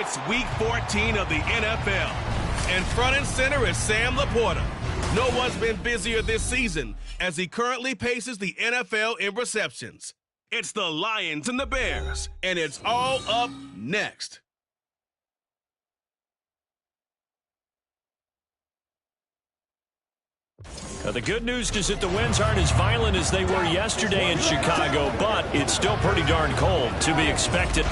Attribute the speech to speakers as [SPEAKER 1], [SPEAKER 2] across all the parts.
[SPEAKER 1] It's Week 14 of the NFL. And front and center is Sam Laporta. No one's been busier this season as he currently paces the NFL in receptions. It's the Lions and the Bears, and it's all up next.
[SPEAKER 2] The good news is that the winds aren't as violent as they were yesterday in Chicago, but it's still pretty darn cold to be expected.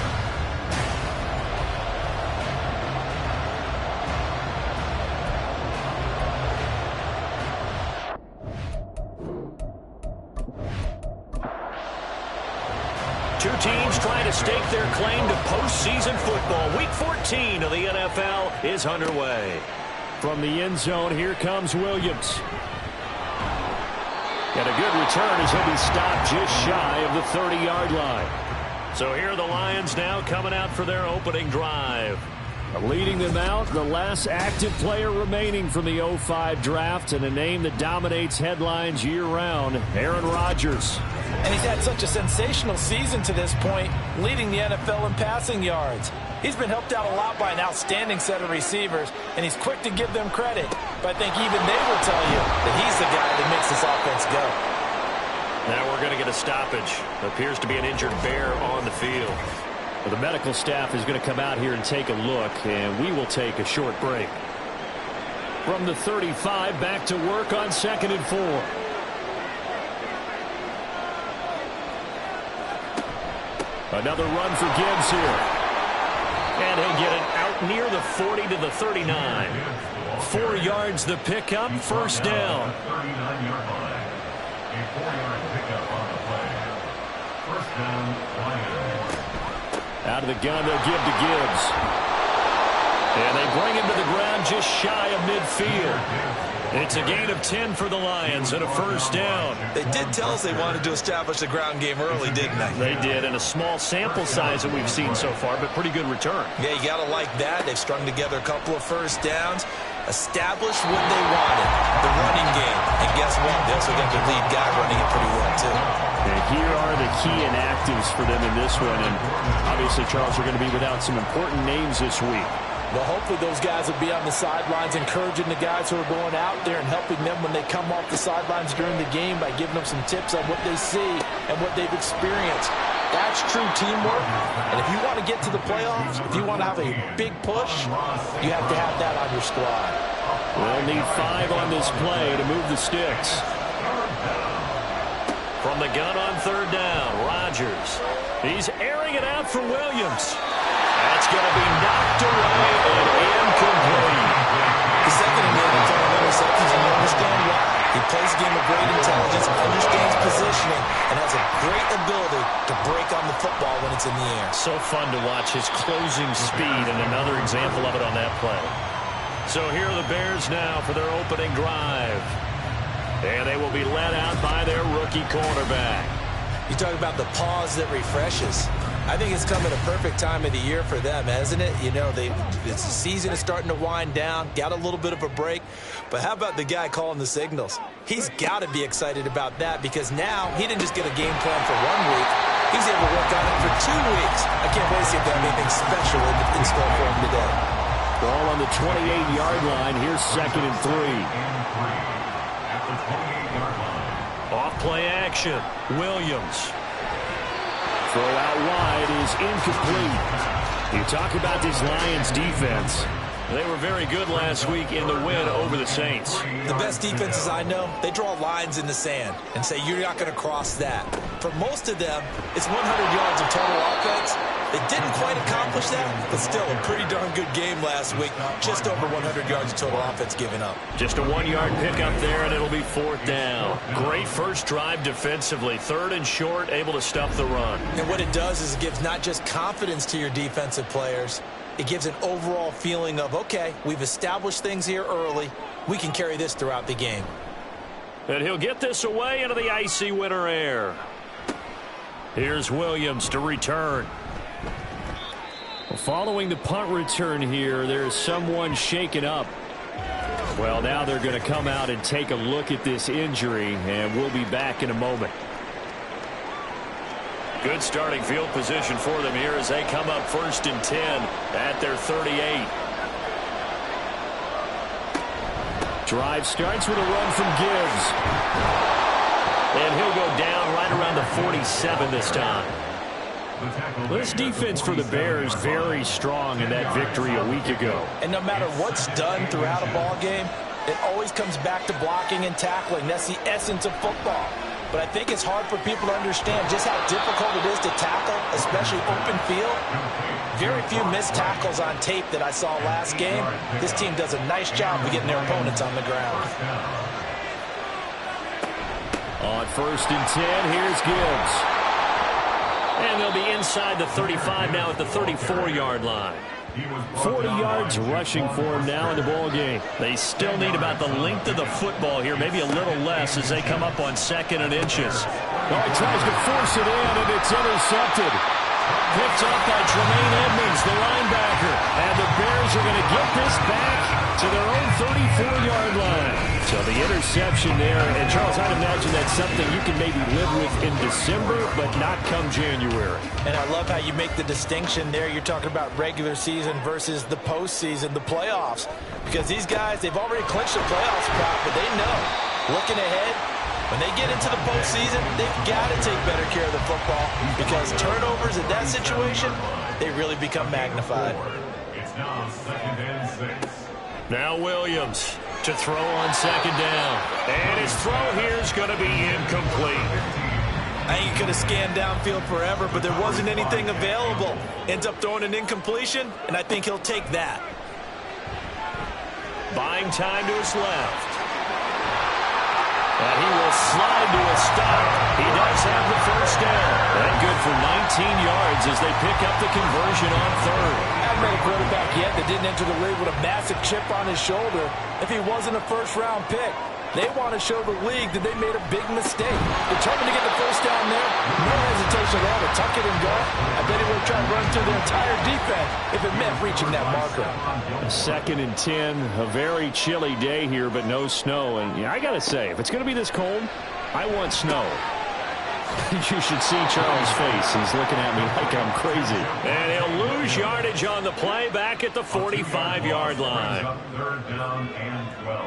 [SPEAKER 2] Two teams trying to stake their claim to postseason football. Week 14 of the NFL is underway. From the end zone, here comes Williams. And a good return as he'll be stopped just shy of the 30-yard line. So here are the Lions now coming out for their opening drive. Leading them out, the last active player remaining from the 05 draft, and a name that dominates headlines year-round, Aaron Rodgers.
[SPEAKER 3] And he's had such a sensational season to this point, leading the NFL in passing yards. He's been helped out a lot by an outstanding set of receivers, and he's quick to give them credit. But I think even they will tell you that he's the guy that makes this offense go.
[SPEAKER 2] Now we're going to get a stoppage. Appears to be an injured Bear on the field. Well, the medical staff is going to come out here and take a look, and we will take a short break. From the 35, back to work on 2nd and 4. Another run for Gibbs here. And he'll get it out near the 40 to the 39. 4 yards the pickup, first down. Out of the gun, they'll give to Gibbs. And they bring him to the ground just shy of midfield. It's a gain of 10 for the Lions and a first down.
[SPEAKER 3] They did tell us they wanted to establish the ground game early, didn't they?
[SPEAKER 2] They did, and a small sample size that we've seen so far, but pretty good return.
[SPEAKER 3] Yeah, you got to like that. They've strung together a couple of first downs, established what they wanted, the running game. And guess what? They also got the lead guy running it pretty well, too.
[SPEAKER 2] And here are the key inactives for them in this one. And obviously, Charles, are going to be without some important names this week.
[SPEAKER 3] Well, hopefully those guys will be on the sidelines encouraging the guys who are going out there and helping them when they come off the sidelines during the game by giving them some tips on what they see and what they've experienced. That's true teamwork. And if you want to get to the playoffs, if you want to have a big push, you have to have that on your squad.
[SPEAKER 2] We'll need 5 on this play to move the sticks. From the gun on 3rd down, Rodgers. He's airing it out for Williams. That's going to be knocked away and incomplete.
[SPEAKER 3] The second and third interceptions, and you understand why. He plays a game of great intelligence, understands positioning, and has a great ability to break on the football when it's in the air.
[SPEAKER 2] So fun to watch his closing speed, and another example of it on that play. So here are the Bears now for their opening drive. And they will be led out by their rookie cornerback.
[SPEAKER 3] You talk about the pause that refreshes. I think it's come at a perfect time of the year for them, hasn't it? You know, the season is starting to wind down, got a little bit of a break. But how about the guy calling the signals? He's got to be excited about that because now he didn't just get a game plan for 1 week. He's able to work on it for 2 weeks. I can't wait to see if they have anything special in store for him today.
[SPEAKER 2] Ball on the 28-yard line. Here's 2nd and 3. Off play action. Williams. Throw out wide is incomplete. You talk about this Lions defense. They were very good last week in the win over the Saints.
[SPEAKER 3] The best defenses I know, they draw lines in the sand and say you're not going to cross that. For most of them, it's 100 yards of total offense. They didn't quite accomplish that, but still a pretty darn good game last week. Just over 100 yards of total offense given up.
[SPEAKER 2] Just a 1-yard pickup there, and it'll be 4th down. Great first drive defensively. 3rd and short, able to stop the run.
[SPEAKER 3] And what it does is it gives not just confidence to your defensive players, it gives an overall feeling of, okay, we've established things here early. We can carry this throughout the game.
[SPEAKER 2] And he'll get this away into the icy winter air. Here's Williams to return. Following the punt return here, there's someone shaken up. Well, now they're going to come out and take a look at this injury, and we'll be back in a moment. Good starting field position for them here as they come up 1st and 10 at their 38. Drive starts with a run from Gibbs. And he'll go down right around the 47 this time. This defense for the Bears very strong in that victory a week ago.
[SPEAKER 3] And no matter what's done throughout a ball game, it always comes back to blocking and tackling. That's the essence of football. But I think it's hard for people to understand just how difficult it is to tackle, especially open field. Very few missed tackles on tape that I saw last game. This team does a nice job of getting their opponents on the ground.
[SPEAKER 2] On 1st and 10, here's Gibbs. And they'll be inside the 35 now at the 34-yard line. 40 yards rushing for him now in the ball game. They still need about the length of the football here, maybe a little less as they come up on 2nd and inches.
[SPEAKER 4] Oh, he tries to force it in, and it's intercepted.
[SPEAKER 2] Picked up by Tremaine Edmonds, the linebacker. And the Bears are going to get this back to their own 34-yard line. So the interception there. And, Charles, I'd imagine that's something you can maybe live with in December, but not come January.
[SPEAKER 3] And I love how you make the distinction there. You're talking about regular season versus the postseason, the playoffs. Because these guys, they've already clinched the playoff spot, but they know, looking ahead, when they get into the postseason, they've got to take better care of the football because turnovers in that situation, they really become magnified.
[SPEAKER 4] It's now 2nd and 6.
[SPEAKER 2] Now Williams to throw on 2nd down. And his throw here is going to be incomplete.
[SPEAKER 3] I think he could have scanned downfield forever, but there wasn't anything available. Ends up throwing an incompletion, and I think he'll take that.
[SPEAKER 2] Buying time to his left. And he will slide to a stop. He does have the 1st down. And good for 19 yards as they pick up the conversion on 3rd.
[SPEAKER 3] I haven't met a quarterback yet that didn't enter the league with a massive chip on his shoulder if he wasn't a 1st-round pick. They want to show the league that they made a big mistake. Determined to get the 1st down there, no hesitation at all to tuck it and go. I bet he would have tried to run through the entire defense if it meant reaching that marker.
[SPEAKER 2] 2nd and 10, a very chilly day here, but no snow. And yeah, I got to say, if it's going to be this cold, I want snow. You should see Charles' face. He's looking at me like I'm crazy. And he'll lose yardage on the play back at the 45-yard line.
[SPEAKER 4] 3rd down and 12.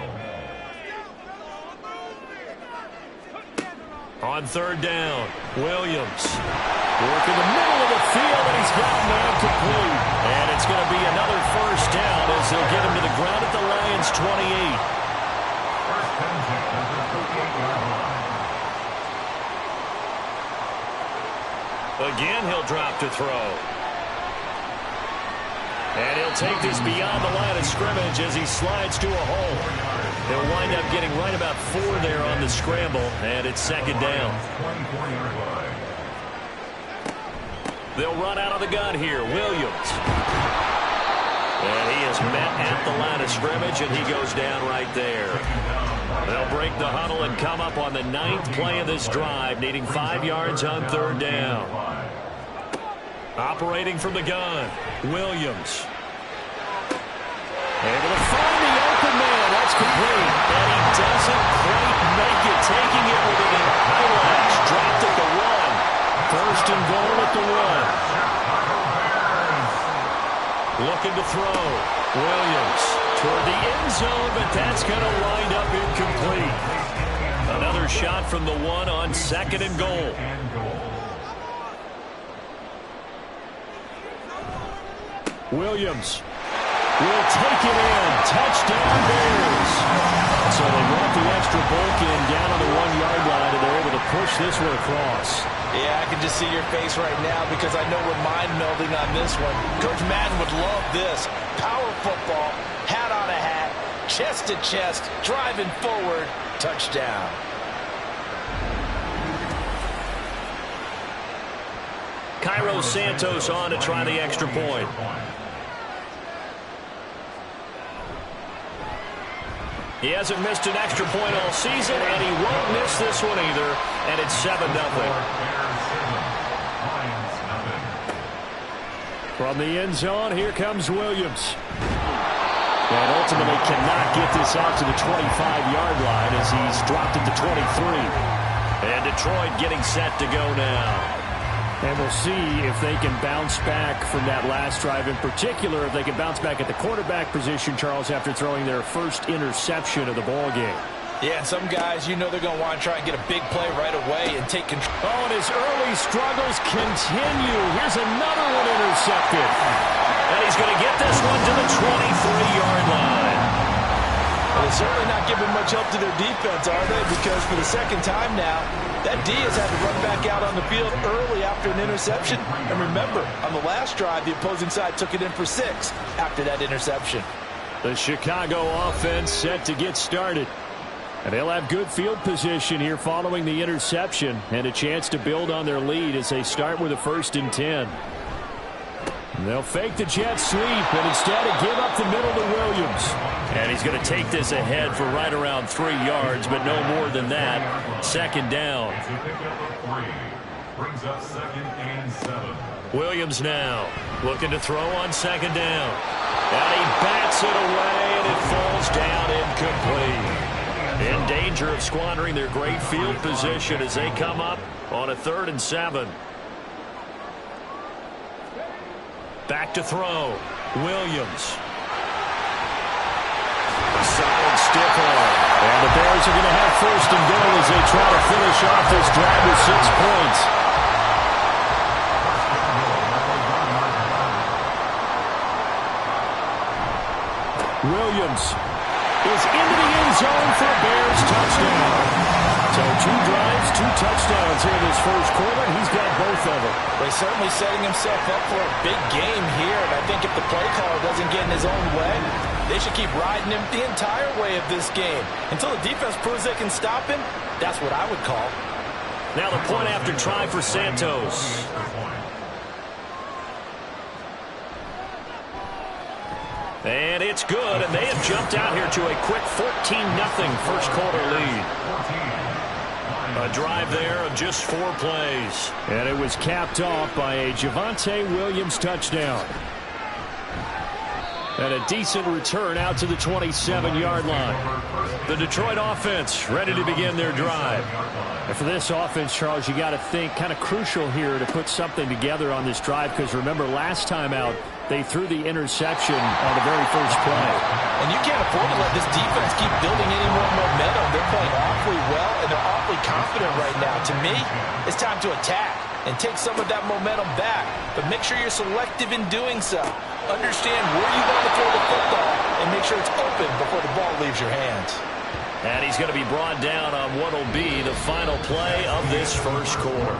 [SPEAKER 2] On 3rd down, Williams. Work in the middle of the field, and he's got man complete. And it's going to be another 1st down as they'll get him to the ground at the Lions' 28. Again, he'll drop to throw. And he'll take this beyond the line of scrimmage as he slides to a hole. He'll wind up getting right about 4 there on the scramble, and it's 2nd down. They'll run out of the gun here. Williams. And he is met at the line of scrimmage, and he goes down right there. They'll break the huddle and come up on the 9th play of this drive, needing 5 yards on 3rd down. Operating from the gun, Williams. Able to find the open man. That's complete. And he doesn't quite make it. Taking it with an eyelash. Dropped at the 1. 1st and goal at the 1. Looking to throw. Williams toward the end zone, but that's going to wind up incomplete. Another shot from the 1 on 2nd and goal. Williams will take it in. Touchdown Bears. So they brought the extra bulk in down on the 1-yard line, and they're able to push this one across.
[SPEAKER 3] Yeah, I can just see your face right now because I know we're mind-melding on this one. Coach Madden would love this. Power football, hat on a hat, chest to chest, driving forward, touchdown.
[SPEAKER 2] Cairo Santos on to try the extra point. He hasn't missed an extra point all season, and he won't miss this one either, and it's 7-0. From the end zone, here comes Williams. And ultimately cannot get this out to the 25-yard line as he's dropped at the 23. And Detroit getting set to go now. And we'll see if they can bounce back from that last drive, in particular, if they can bounce back at the quarterback position, Charles, after throwing their first interception of the ball game.
[SPEAKER 3] Yeah, and some guys, you know they're going to want to try and get a big play right away and take control.
[SPEAKER 2] Oh, and his early struggles continue. Here's another one intercepted. And he's going to get this one to the 23-yard line.
[SPEAKER 3] Well, they're certainly not giving much help to their defense, are they? Because for the second time now, that D has had to run back out on the field early after an interception. And remember, on the last drive, the opposing side took it in for 6 after that interception.
[SPEAKER 2] The Chicago offense set to get started. And they'll have good field position here following the interception and a chance to build on their lead as they start with a 1st and 10. They'll fake the jet sweep and instead give up the middle to Williams. And he's going to take this ahead for right around 3 yards, but no more than that. 2nd down.
[SPEAKER 5] Brings up 2nd and 7.
[SPEAKER 2] Williams now looking to throw on 2nd down. And he bats it away, and it falls down incomplete. In danger of squandering their great field position as they come up on a 3rd and 7. Back to throw. Williams. Solid stiff arm. And the Bears are going to have 1st and goal as they try to finish off this drive with 6 points. Williams is into the end zone for a Bears touchdown. So 2 drives, 2 touchdowns here in this first quarter. He's got both of them.
[SPEAKER 3] Well, he's certainly setting himself up for a big game here. And I think if the play caller doesn't get in his own way, they should keep riding him the entire way of this game. Until the defense proves they can stop him, that's what I would call.
[SPEAKER 2] Now the point after try for Santos. And it's good, and they have jumped out here to a quick 14-0 first quarter lead. A drive there of just 4 plays. And it was capped off by a Javonte Williams touchdown. And a decent return out to the 27-yard line. The Detroit offense ready to begin their drive. And for this offense, Charles, you got to think kind of crucial here to put something together on this drive, because remember last time out, they threw the interception on the very first play.
[SPEAKER 3] And you can't afford to let this defense keep building any more momentum. They're playing awfully well, and they're awfully confident right now. To me, it's time to attack and take some of that momentum back. But make sure you're selective in doing so. Understand where you want to throw the football and make sure it's open before the ball leaves your hands.
[SPEAKER 2] And he's going to be brought down on what will be the final play of this first quarter.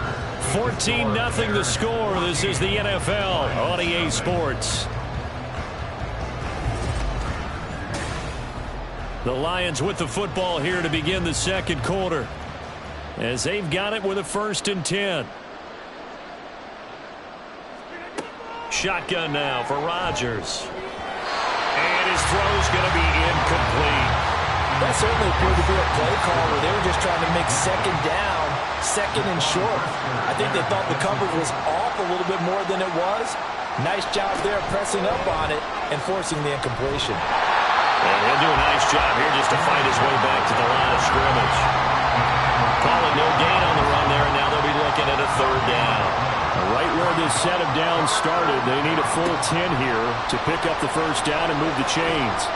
[SPEAKER 2] 14-0 the score. This is the NFL on EA Sports. The Lions with the football here to begin the second quarter, as they've got it with a 1st and 10. Shotgun now for Rodgers. And his throw's going to be incomplete.
[SPEAKER 3] That certainly appeared to be a play call where they were just trying to make 2nd down, 2nd and short. I think they thought the coverage was off a little bit more than it was. Nice job there pressing up on it and forcing the incompletion.
[SPEAKER 2] And he'll do a nice job here just to fight his way back to the line of scrimmage. Calling no gain on the run there, and now they'll be looking at a 3rd down. Right where this set of downs started, they need a full 10 here to pick up the 1st down and move the chains.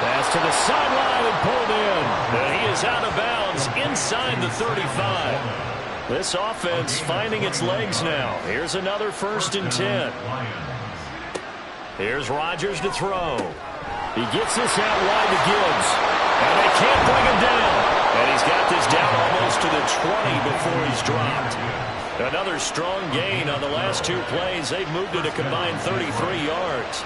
[SPEAKER 2] Pass to the sideline and pulled in. And he is out of bounds inside the 35. This offense finding its legs now. Here's another 1st and 10. Here's Rodgers to throw. He gets this out wide to Gibbs. And they can't bring him down. And he's got this down almost to the 20 before he's dropped. Another strong gain on the last 2 plays. They've moved it a combined 33 yards.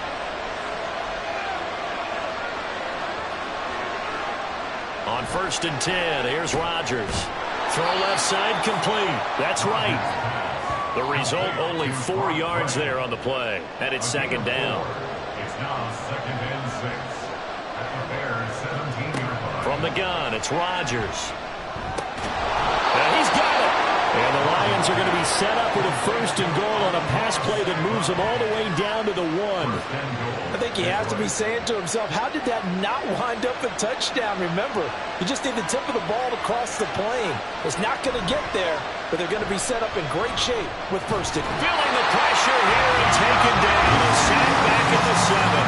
[SPEAKER 2] On 1st and 10, here's Rodgers. Throw left side complete. That's right. The result, only 4 yards there on the play. And it's 2nd down.
[SPEAKER 5] It's now 2nd and 6. At the Bears' 17-yard line.
[SPEAKER 2] From the gun, it's Rodgers. And he's got it. And the Lions Lions are going to be set up with a 1st and goal on a pass play that moves them all the way down to the 1.
[SPEAKER 3] I think he has to be saying to himself, how did that not wind up a touchdown? Remember, you just need the tip of the ball to cross the plane. It's not going to get there, but they're going to be set up in great shape with 1st and goal.
[SPEAKER 2] Feeling the pressure here and taken down. A sack back at the 7.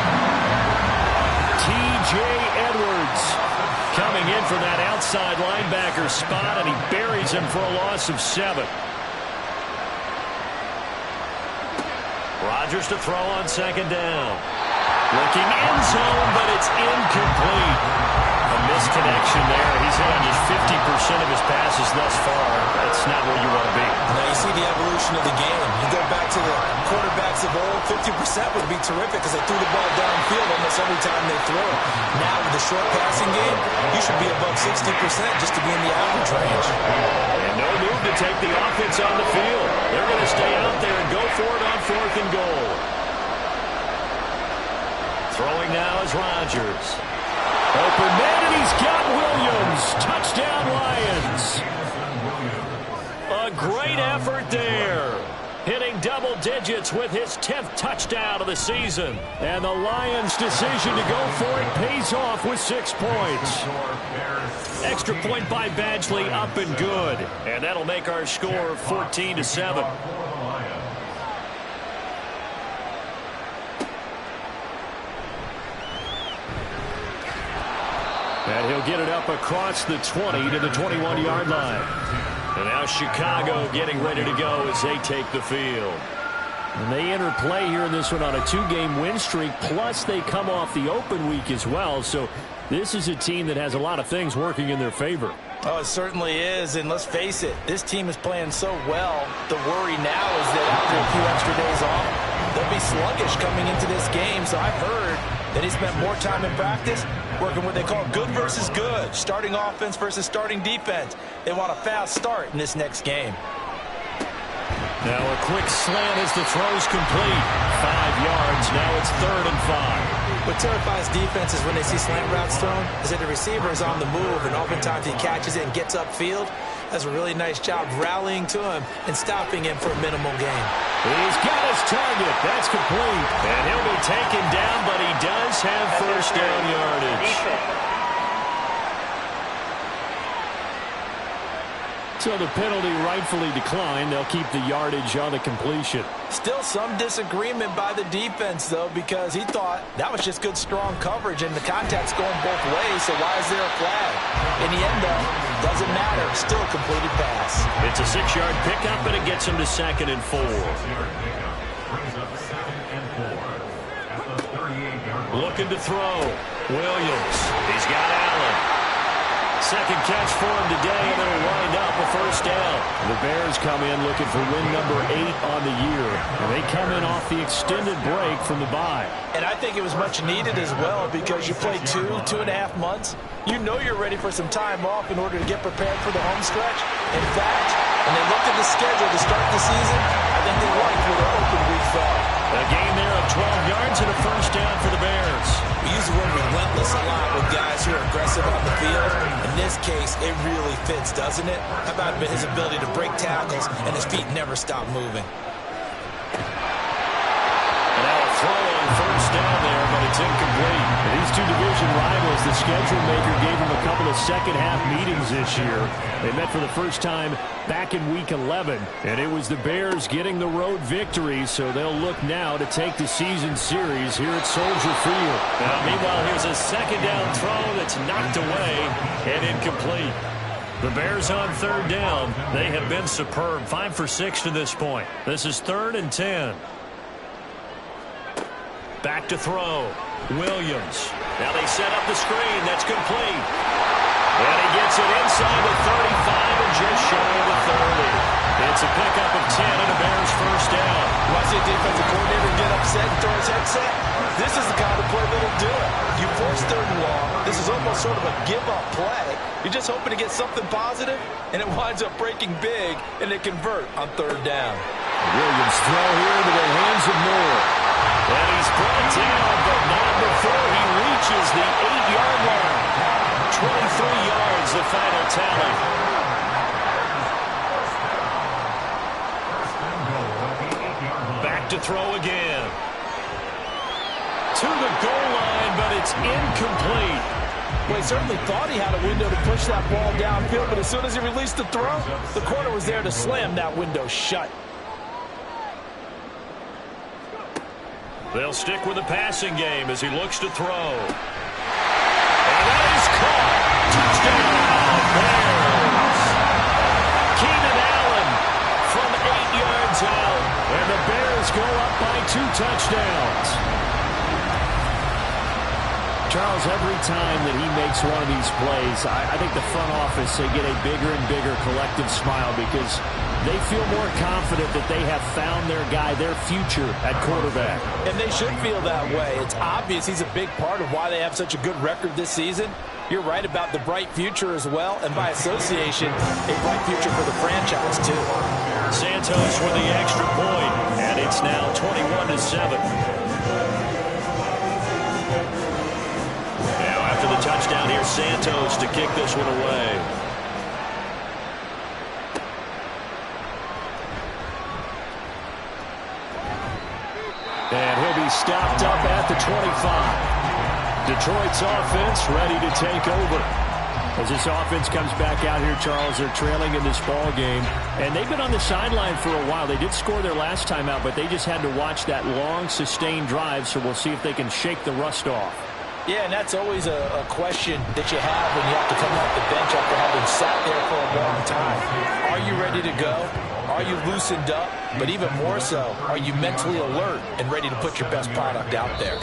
[SPEAKER 2] T.J. Edwards coming in for that outside linebacker spot, and he buries him for a loss of 7. Rodgers to throw on 2nd down. Looking end zone, but it's incomplete. A misconnection there. He's hit on just 50% of his passes thus far. That's not where you want to be.
[SPEAKER 3] Now you see the evolution of the game. You go back to the quarterbacks of old, 50% would be terrific because they threw the ball downfield almost every time they throw it. Now with the short passing game, you should be above 60% just to be in the average range.
[SPEAKER 2] And no move to take the offense on the field. They're going to stay out there and go for it on 4th and goal. Throwing now is Rodgers. Open man, and he's got Williams. Touchdown, Lions. A great effort there. Hitting double digits with his 10th touchdown of the season. And the Lions' decision to go for it pays off with 6 points. Extra point by Badgley, up and good. And that'll make our score 14-7. And he'll get it up across the 20 to the 21-yard line. And now Chicago getting ready to go as they take the field. And they enter play here in this one on a 2-game win streak, plus they come off the open week as well. So this is a team that has a lot of things working in their favor.
[SPEAKER 3] Oh, it certainly is, and let's face it, this team is playing so well. The worry now is that after a few extra days off, they'll be sluggish coming into this game. So I've heard that he spent more time in practice working what they call good versus good, starting offense versus starting defense. They want a fast start in this next game.
[SPEAKER 2] Now a quick slant as the throw's complete. 5 yards. Now it's 3rd and 5.
[SPEAKER 3] What terrifies defenses when they see slant routes thrown is that the receiver is on the move, and oftentimes he catches it and gets upfield. Does a really nice job rallying to him and stopping him for a minimal gain.
[SPEAKER 2] He's got his target. That's complete. And he'll be taken down, but he does have 1st down yardage. So the penalty rightfully declined. They'll keep the yardage on the completion.
[SPEAKER 3] Still some disagreement by the defense, though, because he thought that was just good, strong coverage, and the contact's going both ways, so why is there a flag? In the end, though, doesn't matter. Still a completed pass.
[SPEAKER 2] It's a 6-yard pickup, and it gets him to 2nd and 4. Looking to throw. Williams. He's got Allen. Second catch for him today, and it'll wind up a 1st down. The Bears come in looking for win number 8 on the year. And they come in off the extended break from the bye.
[SPEAKER 3] And I think it was much needed as well, because you played 2.5 months. You know you're ready for some time off in order to get prepared for the home stretch. In fact, when they looked at the schedule to start the season, I think they liked where their open week fell.
[SPEAKER 2] A gain there of 12 yards and a 1st down for the Bears.
[SPEAKER 3] We use the word relentless a lot with guys who are aggressive on the field. In this case, it really fits, doesn't it? How about his ability to break tackles and his feet never stop moving?
[SPEAKER 2] And now a throw on 1st down there, but it's incomplete. And these two division rivals, the schedule maker gave them a couple of second-half meetings this year. They met for the first time back in Week 11, and it was the Bears getting the road victory, so they'll look now to take the season series here at Soldier Field. Now, meanwhile, here's a 2nd down throw that's knocked away and incomplete. The Bears on 3rd down. They have been superb, 5 for 6 to this point. This is 3rd and 10. Back to throw. Williams. Now they set up the screen. That's complete. And he gets it inside the 35 and just shy of the 30. It's a pickup of 10 and a Bears 1st down.
[SPEAKER 3] Watch the defensive coordinator get upset and throw his headset. This is the kind of play that'll do it. You force 3rd and long. This is almost sort of a give-up play. You're just hoping to get something positive, and it winds up breaking big, and they convert on 3rd down.
[SPEAKER 2] Williams throw here into the hands of Moore. And he's brought down, but not before he reaches the 8-yard line. 23 yards, the final tally. It's incomplete.
[SPEAKER 3] Well, he certainly thought he had a window to push that ball downfield, but as soon as he released the throw, the corner was there to slam that window shut.
[SPEAKER 2] They'll stick with the passing game as he looks to throw. And that is caught. Touchdown, Bears. Keenan Allen from 8 yards out. And the Bears go up by 2 touchdowns.
[SPEAKER 4] Charles, every time that he makes one of these plays, I think the front office, they get a bigger and bigger collective smile because they feel more confident that they have found their guy, their future at quarterback.
[SPEAKER 3] And they should feel that way. It's obvious he's a big part of why they have such a good record this season. You're right about the bright future as well, and by association, a bright future for the franchise, too.
[SPEAKER 2] Santos with the extra point, and it's now 21-7. After the touchdown, here's Santos to kick this one away.
[SPEAKER 4] And he'll be stopped up at the 25. Detroit's offense ready to take over. As this offense comes back out here, Charles, they're trailing in this ball game. And they've been on the sideline for a while. They did score their last time out, but they just had to watch that long, sustained drive, so we'll see if they can shake the rust off.
[SPEAKER 3] Yeah, and that's always a question that you have when you have to come off the bench after having sat there for a long time. Are you ready to go? Are you loosened up? But even more so, are you mentally alert and ready to put your best product out there?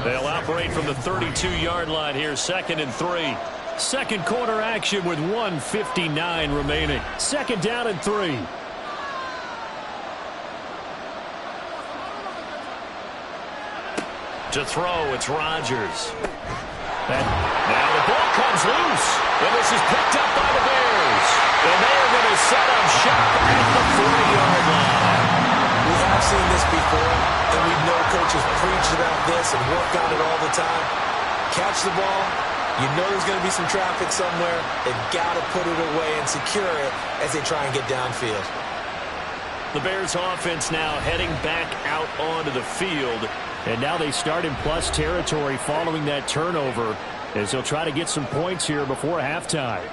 [SPEAKER 2] They'll operate from the 32-yard line here, 2nd and 3.
[SPEAKER 4] Second quarter action with 1:59 remaining. 2nd down and 3.
[SPEAKER 2] To throw, it's Rodgers. And now the ball comes loose. And this is picked up by the Bears. And they are going to set up shop at the 40-yard line.
[SPEAKER 3] We have seen this before, and we know coaches preach about this and work on it all the time. Catch the ball. You know there's going to be some traffic somewhere. They've got to put it away and secure it as they try and get downfield.
[SPEAKER 2] The Bears offense now heading back out onto the field.
[SPEAKER 4] And now they start in plus territory following that turnover as they'll try to get some points here before halftime.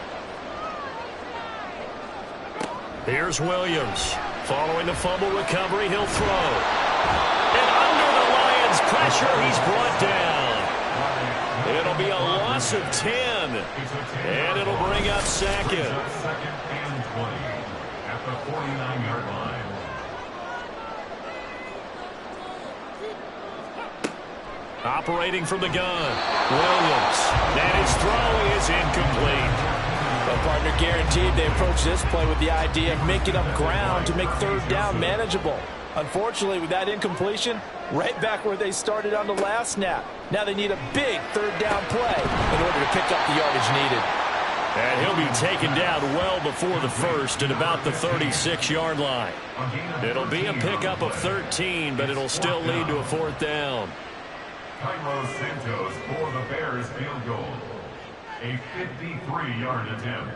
[SPEAKER 2] Here's Williams. Following the fumble recovery, he'll throw. And under the Lions' pressure, he's brought down. It'll be a loss of 10. And it'll bring up Sackett.
[SPEAKER 5] 2nd and 20 at the 49-yard line.
[SPEAKER 2] Operating from the gun, Williams. And his throw is incomplete.
[SPEAKER 3] Well, partner, guaranteed they approach this play with the idea of making up ground to make 3rd down manageable. Unfortunately, with that incompletion, right back where they started on the last snap. Now they need a big 3rd down play in order to pick up the yardage needed.
[SPEAKER 2] And he'll be taken down well before the first at about the 36-yard line. It'll be a pickup of 13, but it'll still lead to a 4th down.
[SPEAKER 5] Carlos Santos for the Bears field goal. A 53-yard attempt.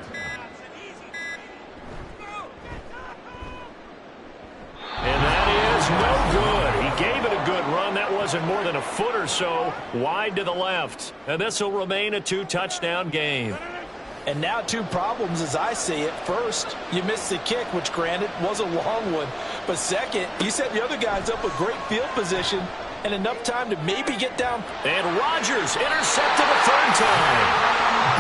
[SPEAKER 2] And that is no good. He gave it a good run. That wasn't more than a foot or so wide to the left. And this will remain a 2-touchdown game.
[SPEAKER 3] And now 2 problems as I see it. First, you missed the kick, which granted was a long one. But second, you set the other guys up with great field position and enough time to maybe get down.
[SPEAKER 2] And Rodgers intercepted a 3rd time.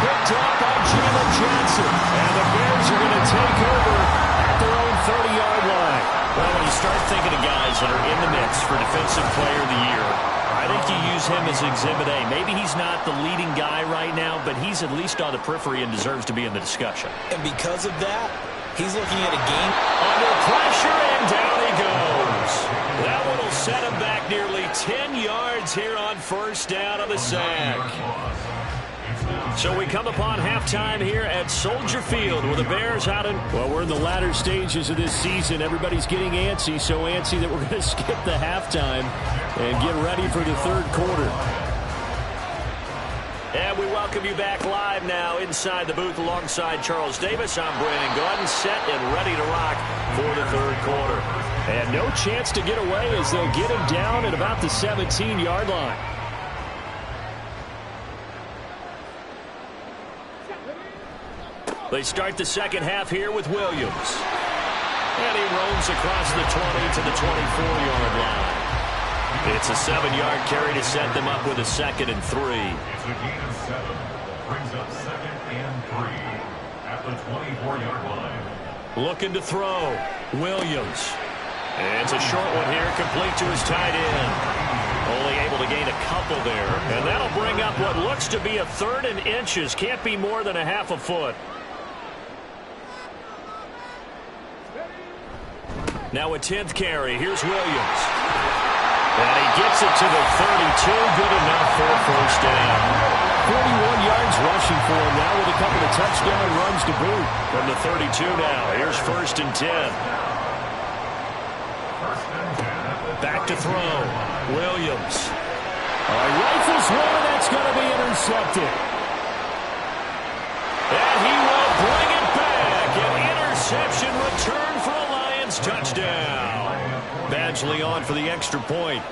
[SPEAKER 4] Picked up by Jalen Johnson. And the Bears are going to take over at their own 30-yard line.
[SPEAKER 2] Well, when you start thinking of guys that are in the mix for Defensive Player of the Year, I think you use him as Exhibit A. Maybe he's not the leading guy right now, but he's at least on the periphery and deserves to be in the discussion.
[SPEAKER 3] And because of that, he's looking at a game
[SPEAKER 2] under pressure, and down he goes. That one will set him back nearly 10 yards here on 1st down on the sack. So we come upon halftime here at Soldier Field with the Bears out in...
[SPEAKER 4] Well, we're in the latter stages of this season. Everybody's getting antsy, so antsy that we're going to skip the halftime and get ready for the 3rd quarter.
[SPEAKER 2] And we welcome you back live now inside the booth alongside Charles Davis. I'm Brandon Gaudin, set and ready to rock for the 3rd quarter.
[SPEAKER 4] And no chance to get away as they'll get him down at about the 17-yard line.
[SPEAKER 2] They start the second half here with Williams. And he roams across the 20 to the 24-yard line. It's a 7-yard carry to set them up with a 2nd and 3.
[SPEAKER 5] It's a gain of 7. Brings up 2nd and 3 at the 24-yard line.
[SPEAKER 2] Looking to throw. Williams. And it's a short one here, complete to his tight end. Only able to gain a couple there. And that'll bring up what looks to be a 3rd and inches. Can't be more than a half a foot. Now a 10th carry. Here's Williams. And he gets it to the 32. Good enough for a first down.
[SPEAKER 4] 41 yards rushing for him now with a couple of touchdown runs to boot.
[SPEAKER 2] From the 32 now. Here's 1st and 10. Back to throw. Williams.
[SPEAKER 4] Rifles one. That's going to be intercepted.
[SPEAKER 2] And he will bring it back. An interception return for a Lions touchdown. Badgley on for the extra point.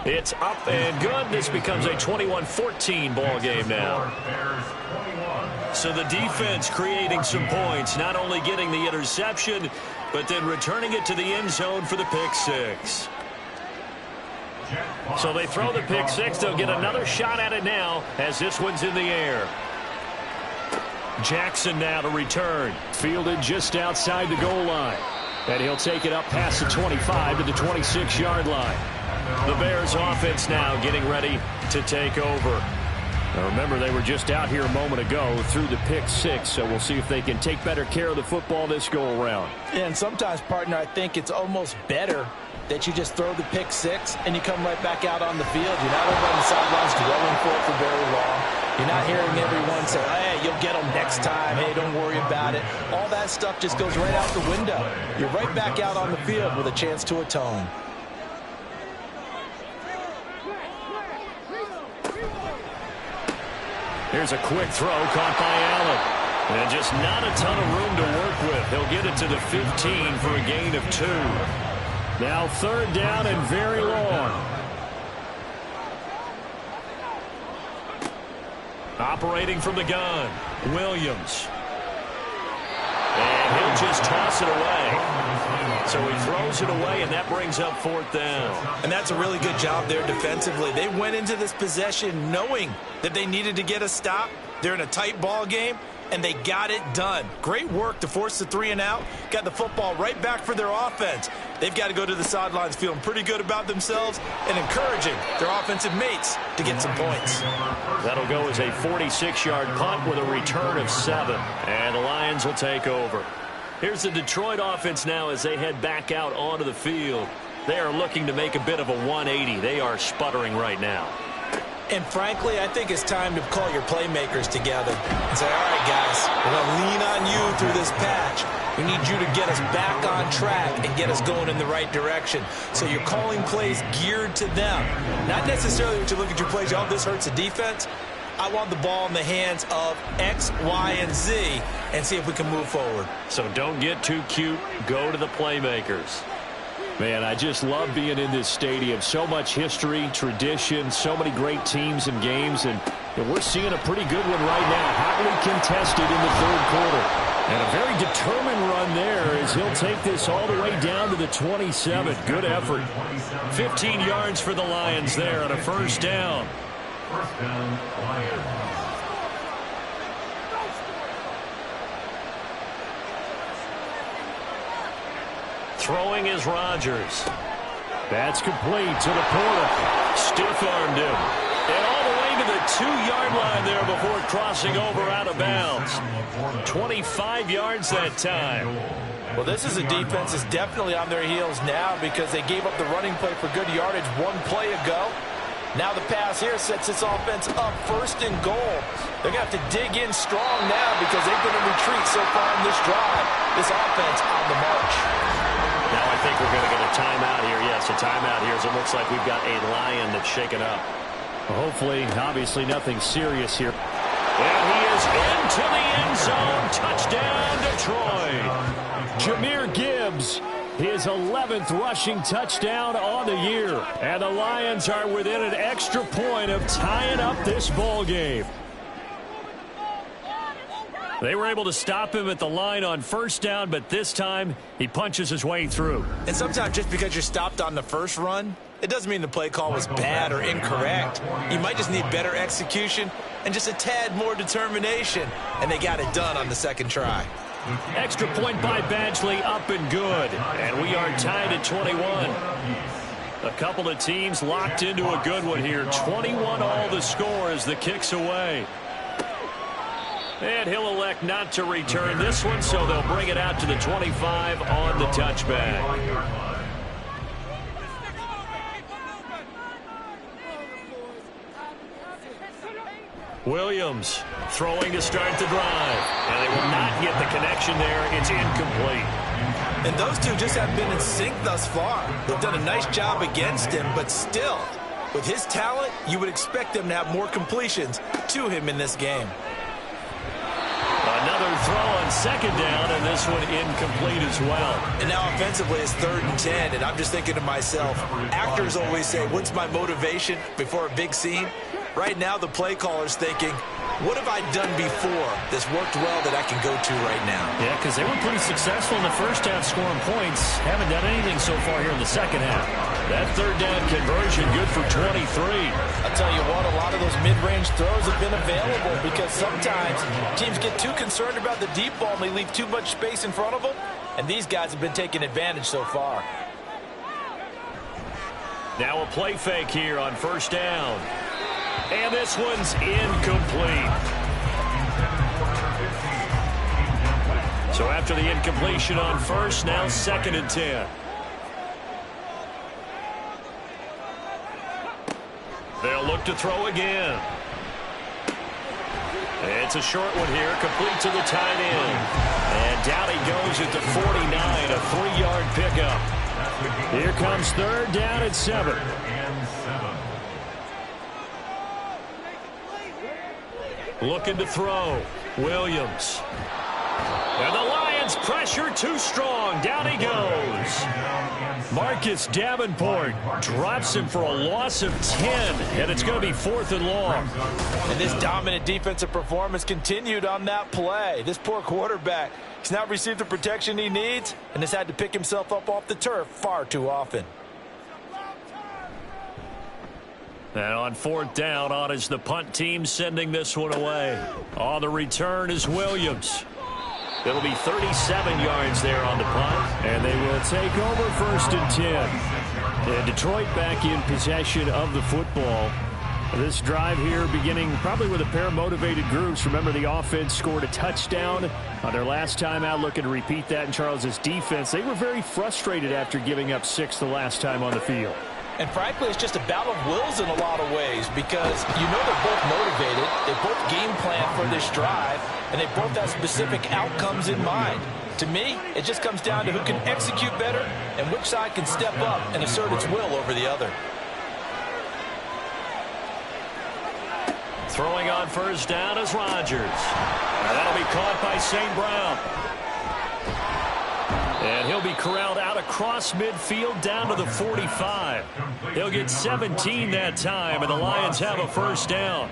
[SPEAKER 2] It's up and good. This becomes a 21-14 ball game now. So the defense creating some points, not only getting the interception, but then returning it to the end zone for the pick 6. So they throw the pick 6. They'll get another shot at it now as this one's in the air. Jackson now to return.
[SPEAKER 4] Fielded just outside the goal line. And he'll take it up past the 25 to the 26-yard line.
[SPEAKER 2] The Bears offense now getting ready to take over.
[SPEAKER 4] Now remember, they were just out here a moment ago through the pick 6, so we'll see if they can take better care of the football this go-around.
[SPEAKER 3] And sometimes, partner, I think it's almost better that you just throw the pick 6 and you come right back out on the field. You're not over on the sidelines dwelling for it for very long. You're not hearing everyone say, hey, you'll get them next time. Hey, don't worry about it. All that stuff just goes right out the window. You're right back out on the field with a chance to atone.
[SPEAKER 2] Here's a quick throw caught by Allen. And just not a ton of room to work with. He'll get it to the 15 for a gain of 2.
[SPEAKER 4] Now 3rd down and very long.
[SPEAKER 2] Operating from the gun, Williams. And he'll just toss it away. So he throws it away, and that brings up 4th down.
[SPEAKER 3] And that's a really good job there defensively. They went into this possession knowing that they needed to get a stop. They're in a tight ball game, and they got it done. Great work to force the 3 and out. Got the football right back for their offense. They've got to go to the sidelines feeling pretty good about themselves and encouraging their offensive mates to get some points.
[SPEAKER 2] That'll go as a 46-yard punt with a return of 7. And the Lions will take over. Here's the Detroit offense now as they head back out onto the field. They are looking to make a bit of a 180. They are sputtering right now.
[SPEAKER 3] And frankly, I think it's time to call your playmakers together and say, all right, guys, we're going to lean on you through this patch. We need you to get us back on track and get us going in the right direction. So you're calling plays geared to them. Not necessarily when you look at your plays, oh, this hurts the defense. I want the ball in the hands of X, Y, and Z and see if we can move forward.
[SPEAKER 2] So don't get too cute. Go to the playmakers.
[SPEAKER 4] Man, I just love being in this stadium. So much history, tradition, so many great teams and games, and we're seeing a pretty good one right now. Hotly contested in the 3rd quarter. And a very determined run there as he'll take this all the way down to the 27. Good effort.
[SPEAKER 2] 15 yards for the Lions there on a 1st down.
[SPEAKER 5] 1st down, Lions.
[SPEAKER 2] Throwing is Rodgers.
[SPEAKER 4] That's complete to the Porter.
[SPEAKER 2] Stiff-armed him. And all the way to the 2-yard line there before crossing over out of bounds. 25 yards that time.
[SPEAKER 3] Well, this is a defense that's definitely on their heels now because they gave up the running play for good yardage 1 play ago. Now the pass here sets this offense up 1st and goal. They're going to have to dig in strong now because they've been in retreat so far in this drive. This offense on the march.
[SPEAKER 2] Now I think we're going to get a timeout here. Yes, a timeout here as it looks like we've got a Lion that's shaken up.
[SPEAKER 4] Well, hopefully, obviously nothing serious here.
[SPEAKER 2] And he is into the end zone. Touchdown, Detroit.
[SPEAKER 4] Jahmyr Gibbs, his 11th rushing touchdown on the year. And the Lions are within an extra point of tying up this ball game.
[SPEAKER 2] They were able to stop him at the line on first down, but this time he punches his way through.
[SPEAKER 3] And sometimes just because you're stopped on the first run, it doesn't mean the play call was bad or incorrect. You might just need better execution and just a tad more determination. And they got it done on the second try.
[SPEAKER 2] Extra point by Badgley, up and good. And we are tied at 21. A couple of teams locked into a good one here. 21 all the score as the kick's away. And he'll elect not to return this one, so they'll bring it out to the 25 on the touchback. Williams throwing to start the drive. And they will not get the connection there. It's incomplete.
[SPEAKER 3] And those two just have been in sync thus far. They've done a nice job against him, but still, with his talent, you would expect them to have more completions to him in this game.
[SPEAKER 2] Another throw on second down, and this one incomplete as well.
[SPEAKER 3] And now offensively it's 3rd and 10, and I'm just thinking to myself, actors always say, what's my motivation before a big scene? Right now the play caller's thinking, what have I done before that's worked well that I can go to right now?
[SPEAKER 2] Yeah, because they were pretty successful in the first half scoring points. Haven't done anything so far here in the second half. That third down conversion good for 23.
[SPEAKER 3] I'll tell you what, a lot of those mid-range throws have been available because sometimes teams get too concerned about the deep ball and they leave too much space in front of them. And these guys have been taking advantage so far.
[SPEAKER 2] Now a play fake here on first down. And this one's incomplete. So after the incompletion on first, now 2nd and 10. They'll look to throw again. It's a short one here, complete to the tight end. And down he goes at the 49, a 3-yard pickup. Here comes 3rd down at 7. Looking to throw. Williams. And the Lions pressure too strong. Down he goes. Marcus Davenport drops him for a loss of 10. And it's going to be 4th and long.
[SPEAKER 3] And this dominant defensive performance continued on that play. This poor quarterback has not received the protection he needs and has had to pick himself up off the turf far too often.
[SPEAKER 2] And on 4th down, on is the punt team sending this one away. On the return is Williams. It'll be 37 yards there on the punt. And they will take over 1st and 10. And Detroit back in possession of the football. This drive here beginning probably with a pair of motivated groups. Remember, the offense scored a touchdown on their last time out. Looking to repeat that in Charles' defense. They were very frustrated after giving up 6 the last time on the field.
[SPEAKER 3] And frankly, it's just a battle of wills in a lot of ways because you know they're both motivated, they both game plan for this drive, and they both have specific outcomes in mind. To me, it just comes down to who can execute better and which side can step up and assert its will over the other.
[SPEAKER 2] Throwing on first down is Rodgers. And that'll be caught by St. Brown. And he'll be corralled out across midfield down to the 45. He'll get 17 that time, and the Lions have a first down.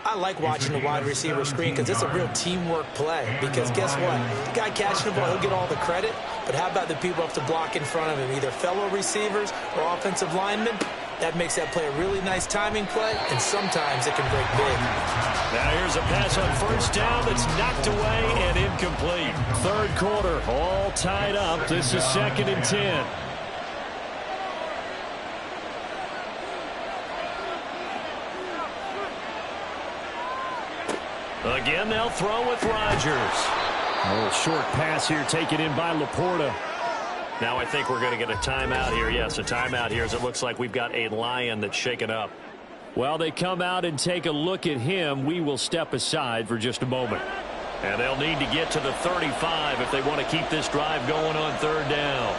[SPEAKER 3] I like watching the wide receiver screen because it's a real teamwork play. Because guess what? The guy catching the ball, he'll get all the credit. But how about the people up to block in front of him, either fellow receivers or offensive linemen? That makes that play a really nice timing play, and sometimes it can break big.
[SPEAKER 2] Now here's a pass on first down that's knocked away and incomplete. 3rd quarter, all tied up. This is 2nd and 10. Again, they'll throw with Rodgers. A little short pass here taken in by Laporta. Now I think we're going to get a timeout here. Yes, a timeout here as it looks like we've got a Lion that's shaken up. While they come out and take a look at him, we will step aside for just a moment. And they'll need to get to the 35 if they want to keep this drive going on 3rd down.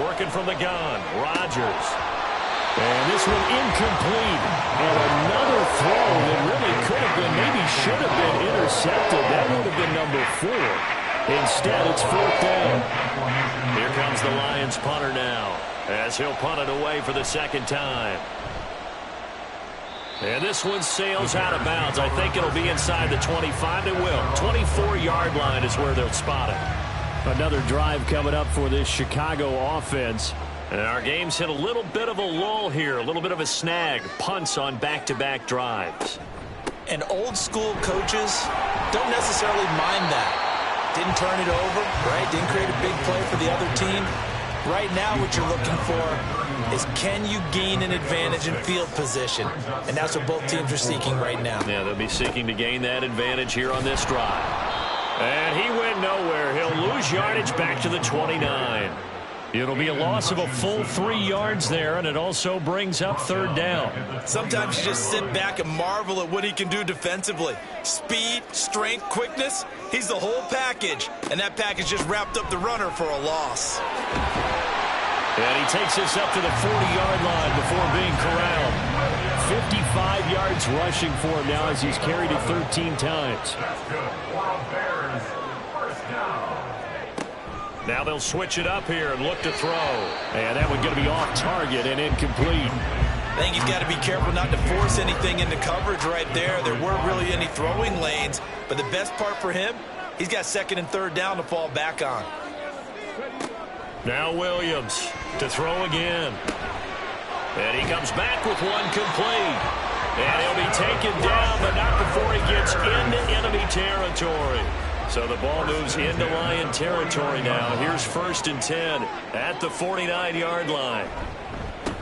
[SPEAKER 2] Working from the gun, Rodgers. And this one incomplete. And another throw that really could have been, maybe should have been intercepted. That would have been number 4. Instead, it's 4th down. Here comes the Lions punter now, as he'll punt it away for the 2nd time. And this one sails out of bounds. I think it'll be inside the 25. It will. 24-yard line is where they'll spot it.
[SPEAKER 4] Another drive coming up for this Chicago offense.
[SPEAKER 2] And our game's hit a little bit of a lull here, a little bit of a snag. Punts on back-to-back drives.
[SPEAKER 3] And old-school coaches don't necessarily mind that. Didn't turn it over, right? Didn't create a big play for the other team. Right now what you're looking for is can you gain an advantage in field position? And that's what both teams are seeking right now.
[SPEAKER 2] Yeah, they'll be seeking to gain that advantage here on this drive. And he went nowhere. He'll lose yardage back to the 29. It'll be a loss of a full 3 yards there, and it also brings up third down.
[SPEAKER 3] Sometimes you just sit back and marvel at what he can do defensively. Speed, strength, quickness, he's the whole package. And that package just wrapped up the runner for a loss.
[SPEAKER 2] And he takes this up to the 40-yard line before being corralled. 55 yards rushing for him now as he's carried it 13 times. Now they'll switch it up here and look to throw. And that one's going to be off target and incomplete.
[SPEAKER 3] I think he's got to be careful not to force anything into coverage right there. There weren't really any throwing lanes. But the best part for him, he's got second and third down to fall back on.
[SPEAKER 2] Now Williams to throw again. And he comes back with one complete. And he'll be taken down, but not before he gets into enemy territory. So the ball moves into Lion territory now. Here's 1st and 10 at the 49-yard line.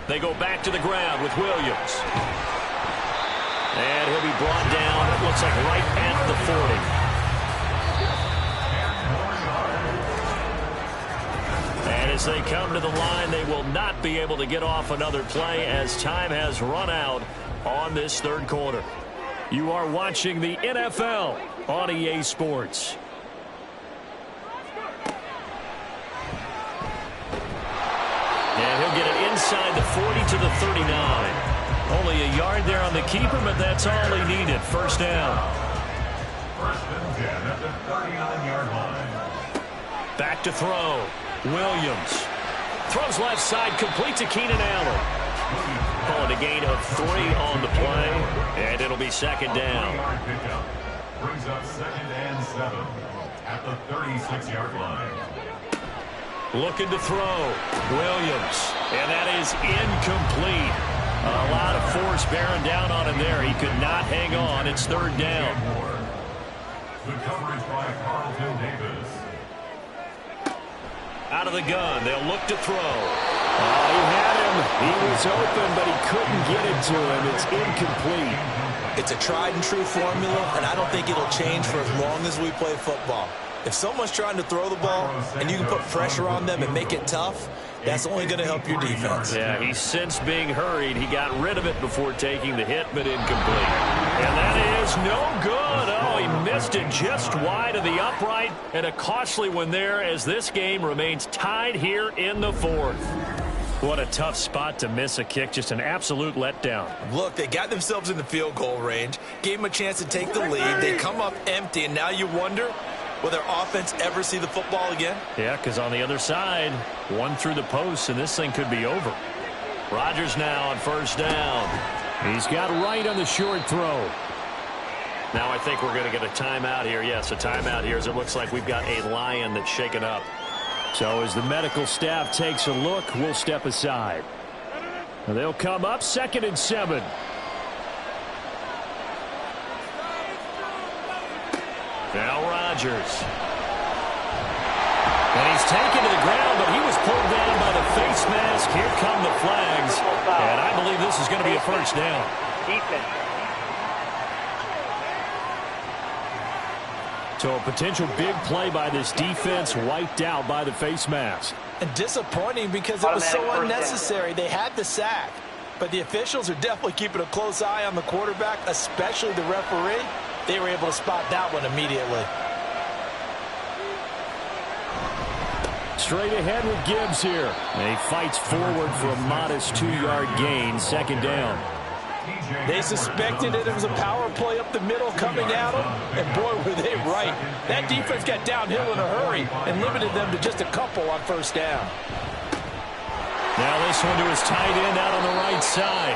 [SPEAKER 2] They go back to the ground with Williams. And he'll be brought down, it looks like right at the 40. And as they come to the line, they will not be able to get off another play as time has run out on this third quarter. You are watching the NFL on EA Sports. And he'll get it inside the 40 to the 39. Only a yard there on the keeper, but that's all he needed. First down.
[SPEAKER 5] 1st and 10 at the 39-yard line.
[SPEAKER 2] Back to throw. Williams. Throws left side, complete to Keenan Allen. Calling a gain of 3 on the play, and it'll be second down.
[SPEAKER 5] Brings up 2nd and 7 at the 36-yard line.
[SPEAKER 2] Looking to throw. Williams. And that is incomplete. A lot of force bearing down on him there. He could not hang on. It's third down.
[SPEAKER 5] The coverage by Carlton Davis.
[SPEAKER 2] Out of the gun. They'll look to throw.
[SPEAKER 4] He had him. He was open, but he couldn't get it to him. It's incomplete.
[SPEAKER 3] It's a tried and true formula, and I don't think it'll change for as long as we play football. If someone's trying to throw the ball and you can put pressure on them and make it tough, that's only going to help your defense.
[SPEAKER 2] Yeah, he's since being hurried. He got rid of it before taking the hit, but incomplete. And that is no good. Oh, he missed it just wide of the upright, and a costly one there as this game remains tied here in the 4th. What a tough spot to miss a kick. Just an absolute letdown.
[SPEAKER 3] Look, they got themselves in the field goal range, gave them a chance to take the lead. They come up empty, and now you wonder, will their offense ever see the football again?
[SPEAKER 2] Yeah, because on the other side, one through the post, and this thing could be over. Rodgers now on first down.
[SPEAKER 4] He's got right on the short throw.
[SPEAKER 2] Now I think we're going to get a timeout here. Yes, a timeout here as it looks like we've got a Lion that's shaken up.
[SPEAKER 4] So as the medical staff takes a look, we'll step aside. They'll come up 2nd and 7.
[SPEAKER 2] Now Rodgers. And he's taken to the ground, but he was pulled down by the face mask. Here come the flags. And I believe this is going to be a first down.
[SPEAKER 4] So a potential big play by this defense wiped out by the face mask.
[SPEAKER 3] And disappointing because it was so unnecessary. They had the sack. But the officials are definitely keeping a close eye on the quarterback, especially the referee. They were able to spot that one immediately.
[SPEAKER 4] Straight ahead with Gibbs here. And he fights forward for a modest 2-yard gain, second down.
[SPEAKER 3] They suspected it was a power play up the middle coming at them, and boy, were they right. That defense got downhill in a hurry and limited them to just a couple on first down.
[SPEAKER 2] Now this one to his tight end out on the right side.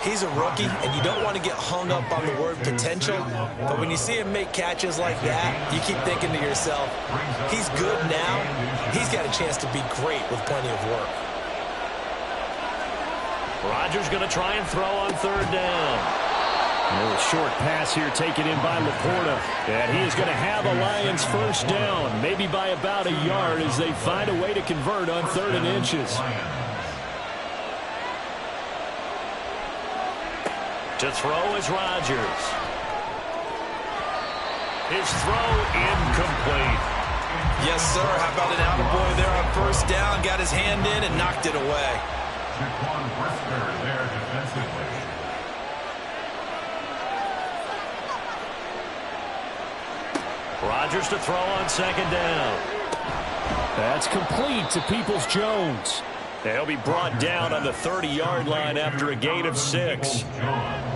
[SPEAKER 3] He's a rookie, and you don't want to get hung up on the word potential, but when you see him make catches like that, you keep thinking to yourself, he's good now. He's got a chance to be great with plenty of work.
[SPEAKER 2] Rodgers going to try and throw on third down.
[SPEAKER 4] A little short pass here taken in by Laporta. And he is going to have a Lions first down, maybe by about a yard as they find a way to convert on 3rd and inches.
[SPEAKER 2] To throw is Rodgers. His throw incomplete.
[SPEAKER 3] Yes, sir. How about an attaboy there on first down? Got his hand in and knocked it away.
[SPEAKER 5] Jaquan Brisker there defensively.
[SPEAKER 2] Rodgers to throw on 2nd down.
[SPEAKER 4] That's complete to Peoples-Jones.
[SPEAKER 2] He'll be brought down on the 30-yard line after a gain of 6.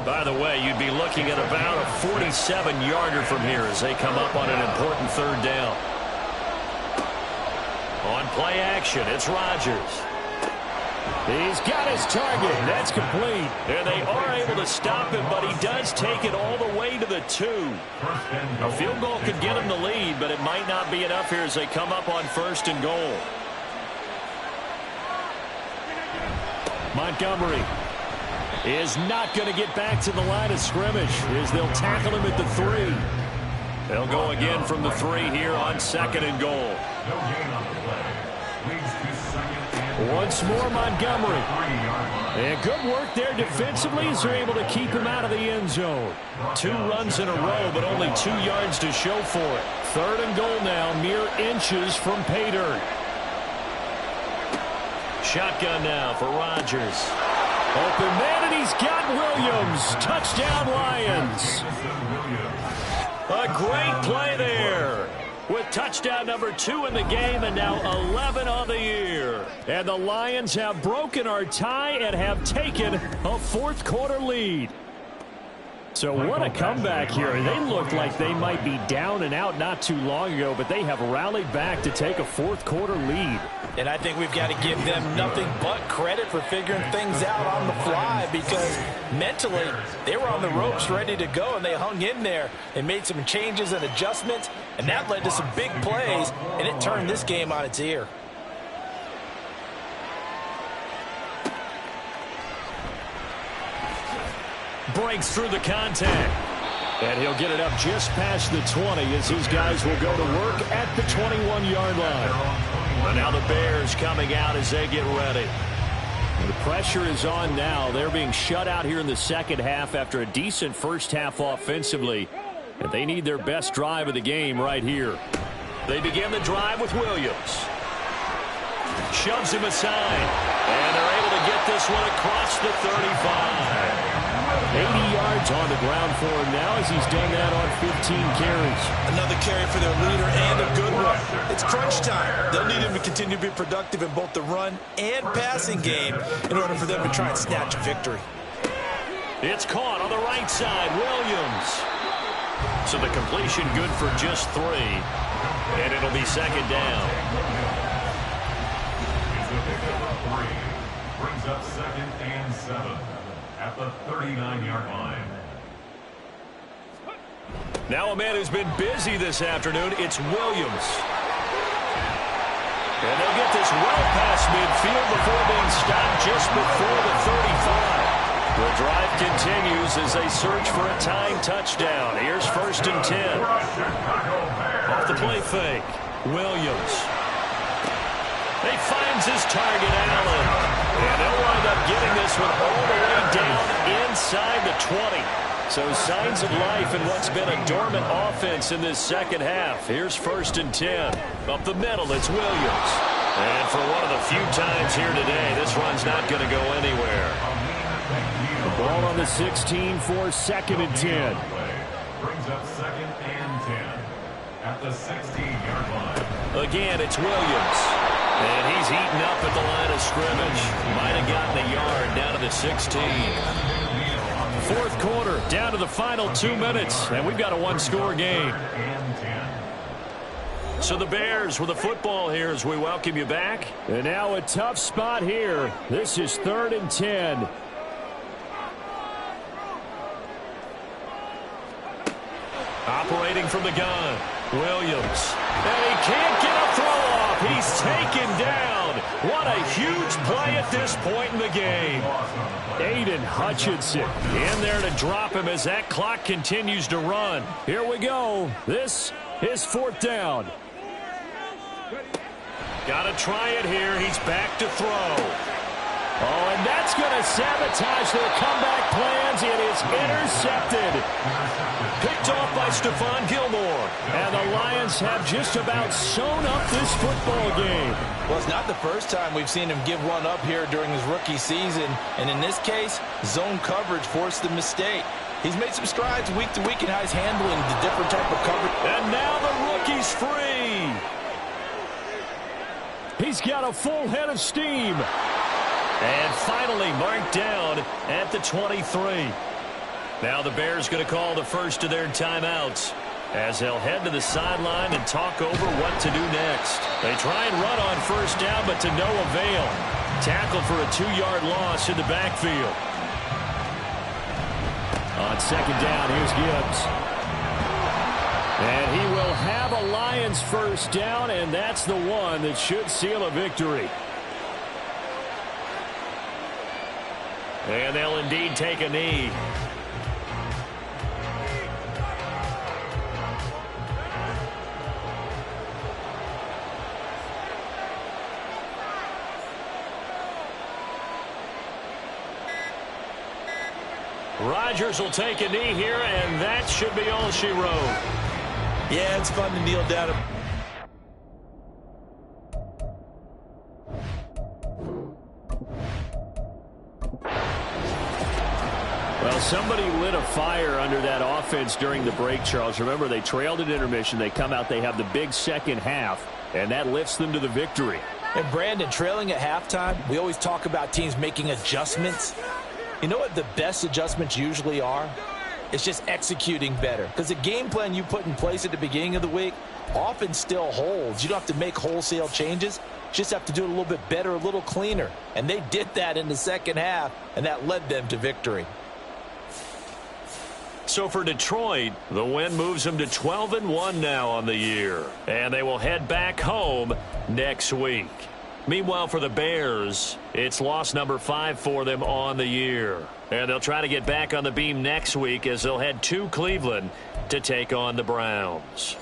[SPEAKER 2] By the way, you'd be looking at about a 47-yarder from here as they come up on an important 3rd down. On play action, it's Rodgers.
[SPEAKER 4] He's got his target. That's complete.
[SPEAKER 2] And they are able to stop him, but he does take it all the way to the 2. A field goal could get him the lead, but it might not be enough here as they come up on 1st and goal.
[SPEAKER 4] Montgomery is not going to get back to the line of scrimmage as they'll tackle him at the 3.
[SPEAKER 2] They'll go again from the 3 here on 2nd and goal.
[SPEAKER 5] No gain on the play. Leads to 2nd and
[SPEAKER 4] Once more Montgomery.
[SPEAKER 5] 3-yard line.
[SPEAKER 4] And good work there defensively as they're able to keep him out of the end zone.
[SPEAKER 2] 2 runs in a row, but only 2 yards to show for it.
[SPEAKER 4] 3rd and goal now, mere inches from pay dirt.
[SPEAKER 2] Shotgun now for Rodgers.
[SPEAKER 4] Open man, and he's got Williams. Touchdown, Lions.
[SPEAKER 2] A great play there. With touchdown number 2 in the game and now 11 on the year.
[SPEAKER 4] And the Lions have broken our tie and have taken a 4th quarter lead. So what a comeback here. They looked like they might be down and out not too long ago, but they have rallied back to take a 4th quarter lead.
[SPEAKER 3] And I think we've got to give them nothing but credit for figuring things out on the fly, because mentally they were on the ropes ready to go, and they hung in there. They made some changes and adjustments, and that led to some big plays, and it turned this game on its ear.
[SPEAKER 2] Breaks through the contact.
[SPEAKER 4] And he'll get it up just past the 20 as these guys will go to work at the 21-yard line.
[SPEAKER 2] And now the Bears coming out as they get ready.
[SPEAKER 4] The pressure is on now. They're being shut out here in the second half after a decent first half offensively. And they need their best drive of the game right here.
[SPEAKER 2] They begin the drive with Williams. Shoves him aside. And they're able to get this one across the 35.
[SPEAKER 4] 80 yards on the ground for him now as he's done that on 15 carries.
[SPEAKER 3] Another carry for their leader and a good one. It's crunch time. They'll need him to continue to be productive in both the run and passing game in order for them to try and snatch a victory.
[SPEAKER 2] It's caught on the right side. Williams. So the completion good for just 3. And it'll be 2nd down.
[SPEAKER 5] It's a pickup of 3. Brings up 2nd and 7. At the 39-yard line.
[SPEAKER 2] Now a man who's been busy this afternoon, it's Williams. And they'll get this well past midfield before being stopped just before the 35. The drive continues as they search for a tying touchdown. Here's 1st and 10. Off the play fake, Williams. He finds his target, Allen. And they'll wind up getting this one all the way down inside the 20. So signs of life in what's been a dormant offense in this second half. Here's 1st and 10. Up the middle, it's Williams. And for one of the few times here today, this run's not going to go anywhere.
[SPEAKER 4] The ball on the 16 for 2nd and 10.
[SPEAKER 5] Brings up 2nd and 10 at the 16-yard line.
[SPEAKER 2] Again, it's Williams. And he's eaten up at the line of scrimmage. Might have gotten a yard down to the 16.
[SPEAKER 4] 4th quarter, down to the final 2 minutes, and we've got a 1-score game.
[SPEAKER 2] So the Bears with the football here as we welcome you back.
[SPEAKER 4] And now a tough spot here. This is 3rd and 10.
[SPEAKER 2] looking from the gun. Williams. And he can't get a throw off. He's taken down. What a huge play at this point in the game.
[SPEAKER 4] Aiden Hutchinson in there to drop him as that clock continues to run. Here we go. This is fourth down.
[SPEAKER 2] Got to try it here. He's back to throw.
[SPEAKER 4] Oh, and that's going to sabotage their comeback plans. It is intercepted.
[SPEAKER 2] Picked off by Stephon Gilmore.
[SPEAKER 4] And the Lions have just about sewn up this football game.
[SPEAKER 3] Well, it's not the first time we've seen him give one up here during his rookie season. And in this case, zone coverage forced the mistake. He's made some strides week to week in how he's handling the different type of coverage.
[SPEAKER 2] And now the rookie's free.
[SPEAKER 4] He's got a full head of steam.
[SPEAKER 2] And finally marked down at the 23. Now the Bears going to call the first of their timeouts as they'll head to the sideline and talk over what to do next. They try and run on first down, but to no avail. Tackle for a 2-yard loss in the backfield.
[SPEAKER 4] On second down, here's Gibbs. And he will have a Lions first down, and that's the one that should seal a victory.
[SPEAKER 2] And they'll indeed take a knee. Rodgers will take a knee here, and that should be all she wrote.
[SPEAKER 3] Yeah, it's fun to kneel down.
[SPEAKER 4] Well, somebody lit a fire under that offense during the break, Charles. Remember, they trailed at intermission. They come out, they have the big second half, and that lifts them to the victory.
[SPEAKER 3] And Brandon, trailing at halftime, we always talk about teams making adjustments. You know what the best adjustments usually are? It's just executing better. Because the game plan you put in place at the beginning of the week often still holds. You don't have to make wholesale changes. Just have to do it a little bit better, a little cleaner. And they did that in the second half, and that led them to victory.
[SPEAKER 2] So for Detroit, the win moves them to 12-1 now on the year. And they will head back home next week. Meanwhile, for the Bears, it's loss number 5 for them on the year. And they'll try to get back on the beam next week as they'll head to Cleveland to take on the Browns.